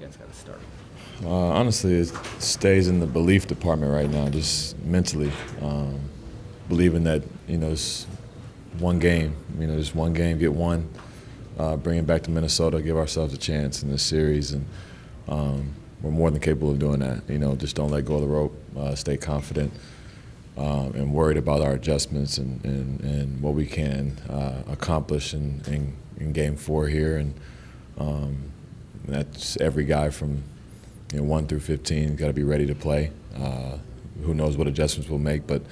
guys got to start? Honestly, it stays in the belief department right now, just mentally. Believing that, it's one game, just one game, get one, bring it back to Minnesota, give ourselves a chance in this series. And we're more than capable of doing that. Just don't let go of the rope, stay confident, and worried about our adjustments and what we can accomplish in Game 4 here. And that's every guy from 1 through 15 got to be ready to play. Who knows what adjustments we'll make, but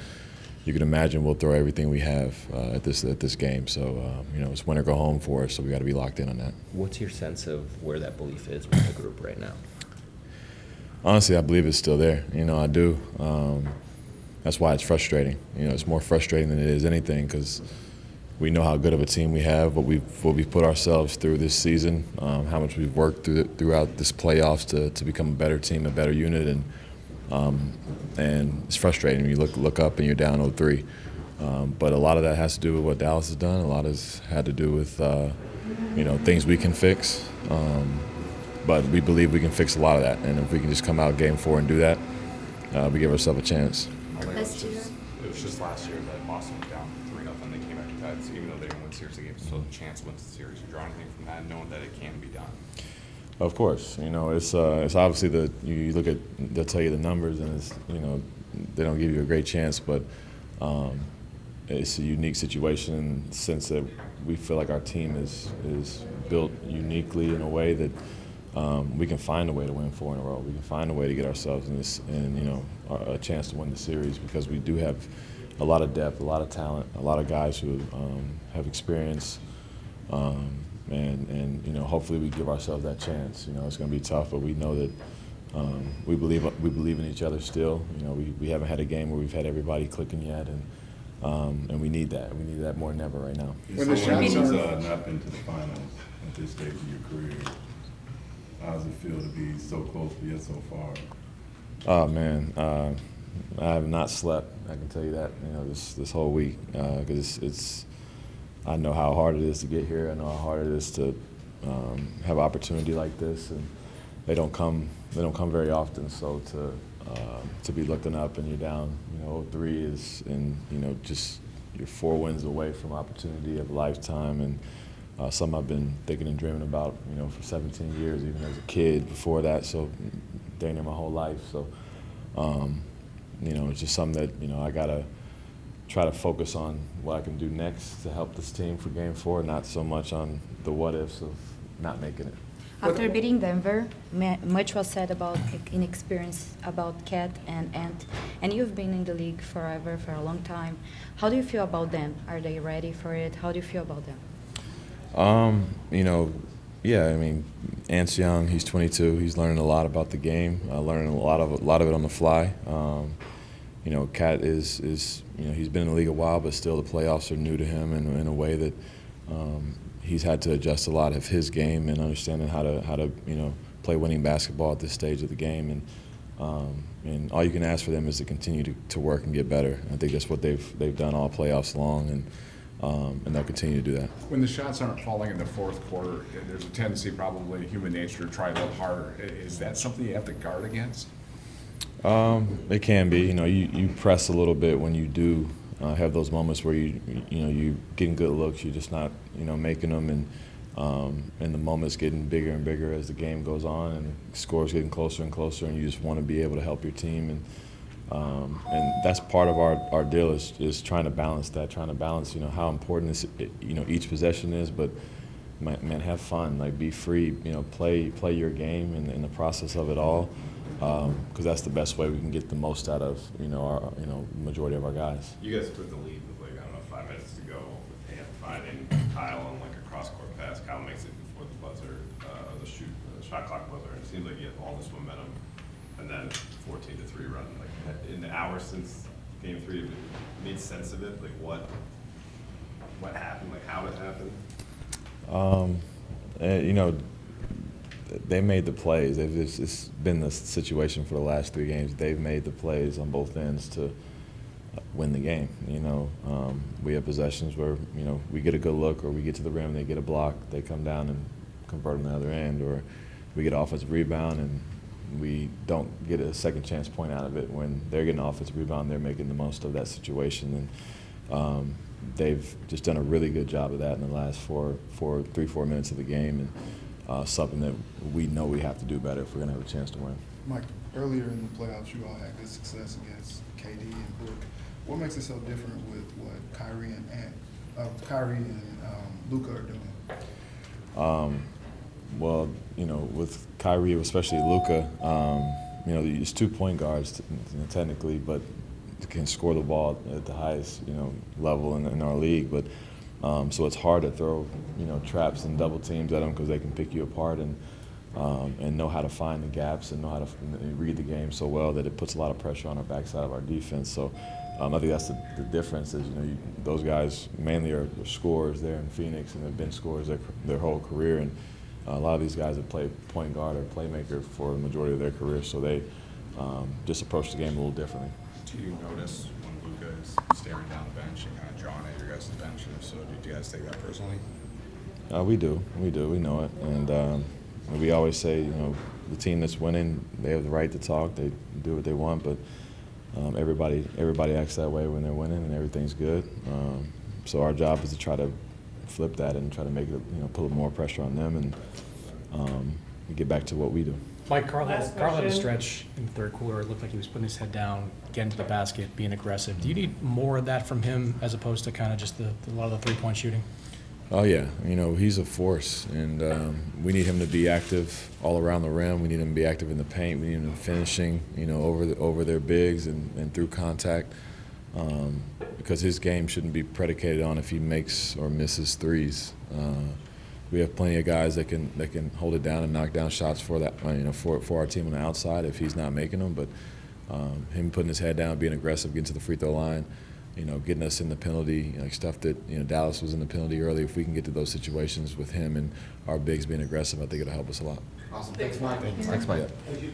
you can imagine we'll throw everything we have at this game. So it's win or go home for us. So we got to be locked in on that. What's your sense of where that belief is with the group right now? Honestly, I believe it's still there. I do. That's why it's frustrating. It's more frustrating than it is anything because we know how good of a team we have, what we've put ourselves through this season, how much we've worked throughout this playoffs to become a better team, a better unit, and it's frustrating. You look up and you're down 0-3. But a lot of that has to do with what Dallas has done. A lot has had to do with things we can fix. But we believe we can fix a lot of that, and if we can just come out Game 4 and do that, we give ourselves a chance. It was just last year that Boston was down 3-0. They came back to that. So even though they didn't win the series, they gave still a chance to win the series. You draw anything from that, knowing that it can be done? Of course, it's obviously you look at, they'll tell you the numbers, and it's they don't give you a great chance, but it's a unique situation in the sense that we feel like our team is built uniquely in a way that we can find a way to win 4 in a row. We can find a way to get ourselves in this, and a chance to win the series because we do have a lot of depth, a lot of talent, a lot of guys who have experience, and hopefully we give ourselves that chance. It's going to be tough, but we know that we believe in each other still. We haven't had a game where we've had everybody clicking yet, and we need that. We need that more than ever right now. When the shots are not been to the finals at this stage of your career, how does it feel to be so close but yet so far? Oh man, I have not slept. I can tell you that. This whole week because I know how hard it is to get here. I know how hard it is to have opportunity like this, and they don't come very often. So to be looking up and you're down, 0-3 is, and just you're 4 wins away from opportunity of a lifetime, and something I've been thinking and dreaming about, for 17 years, even as a kid. Before that, so dang near my whole life. So it's just something that I gotta try to focus on what I can do next to help this team for Game 4, not so much on the what-ifs of not making it. After beating Denver, much was said about inexperience, about Cat and Ant, and you've been in the league forever, for a long time. How do you feel about them? Are they ready for it? How do you feel about them? Yeah, Ant's young. He's 22. He's learning a lot about the game, learning a lot of it on the fly. Cat is he's been in the league a while, but still the playoffs are new to him in a way that he's had to adjust a lot of his game and understanding how to play winning basketball at this stage of the game. And all you can ask for them is to continue to work and get better. I think that's what they've done all playoffs long, and they'll continue to do that. When the shots aren't falling in the fourth quarter, there's a tendency, probably human nature, to try a little harder. Is that something you have to guard against? It can be. You press a little bit when you do have those moments where you getting good looks, you're just not making them, and the moment's getting bigger and bigger as the game goes on, and the score's getting closer and closer, and you just want to be able to help your team, and that's part of our deal is trying to balance that, how important each possession is, but man, have fun, be free, play your game in the process of it all. Because that's the best way we can get the most out of our majority of our guys. You guys took the lead with 5 minutes to go with Ant finding Kyle on a cross-court pass. Kyle makes it before the buzzer, the shot clock buzzer. And it seems like you have all this momentum, and then 14-3 run. In the hour since Game 3, have you made sense of it? What happened? How it happened? They made the plays. It's been the situation for the last 3 games. They've made the plays on both ends to win the game. We have possessions where we get a good look, or we get to the rim, they get a block, they come down and convert on the other end, or we get an offensive rebound and we don't get a second chance point out of it. When they're getting an offensive rebound, they're making the most of that situation. And they've just done a really good job of that in the last 3-4 minutes of the game, and something that we know we have to do better if we're going to have a chance to win. Mike, earlier in the playoffs, you all had good success against KD and Brook. What makes it so different with what Kyrie and Luka are doing? Well, you know, with Kyrie, especially Luka, you know, it's 2 point guards technically, but can score the ball at the highest, you know, level in our league. But so it's hard to throw, you know, traps and double teams at them because they can pick you apart and know how to find the gaps and know how to read the game so well that it puts a lot of pressure on our backside of our defense. So I think that's the difference is, you know, those guys mainly are scorers there in Phoenix, and they've been scorers their whole career. And a lot of these guys have played point guard or playmaker for the majority of their career, so they just approach the game a little differently. Do you notice when Luka is staring down the bench and kind of drawing at your guys' bench? And if so, do you guys take that personally? We do. We know it. And we always say, you know, the team that's winning, they have the right to talk. They do what they want, but everybody acts that way when they're winning and everything's good. So our job is to try to flip that and try to make it, you know, put a little more pressure on them and get back to what we do. Mike, Carl had a stretch in the third quarter. It looked like he was putting his head down, getting to the basket, being aggressive. Do you need more of that from him as opposed to kind of just a lot of the three-point shooting? Oh, yeah. You know, he's a force, and we need him to be active all around the rim. We need him to be active in the paint. We need him finishing, you know, over their bigs and through contact, because his game shouldn't be predicated on if he makes or misses threes. We have plenty of guys that can hold it down and knock down shots for that, you know, for our team on the outside if he's not making them. But him putting his head down, being aggressive, getting to the free throw line, you know, getting us in the penalty, like stuff that, you know, Dallas was in the penalty early. If we can get to those situations with him and our bigs being aggressive, I think it'll help us a lot. Awesome. Thanks, Mike. Thanks, Mike. Thank you.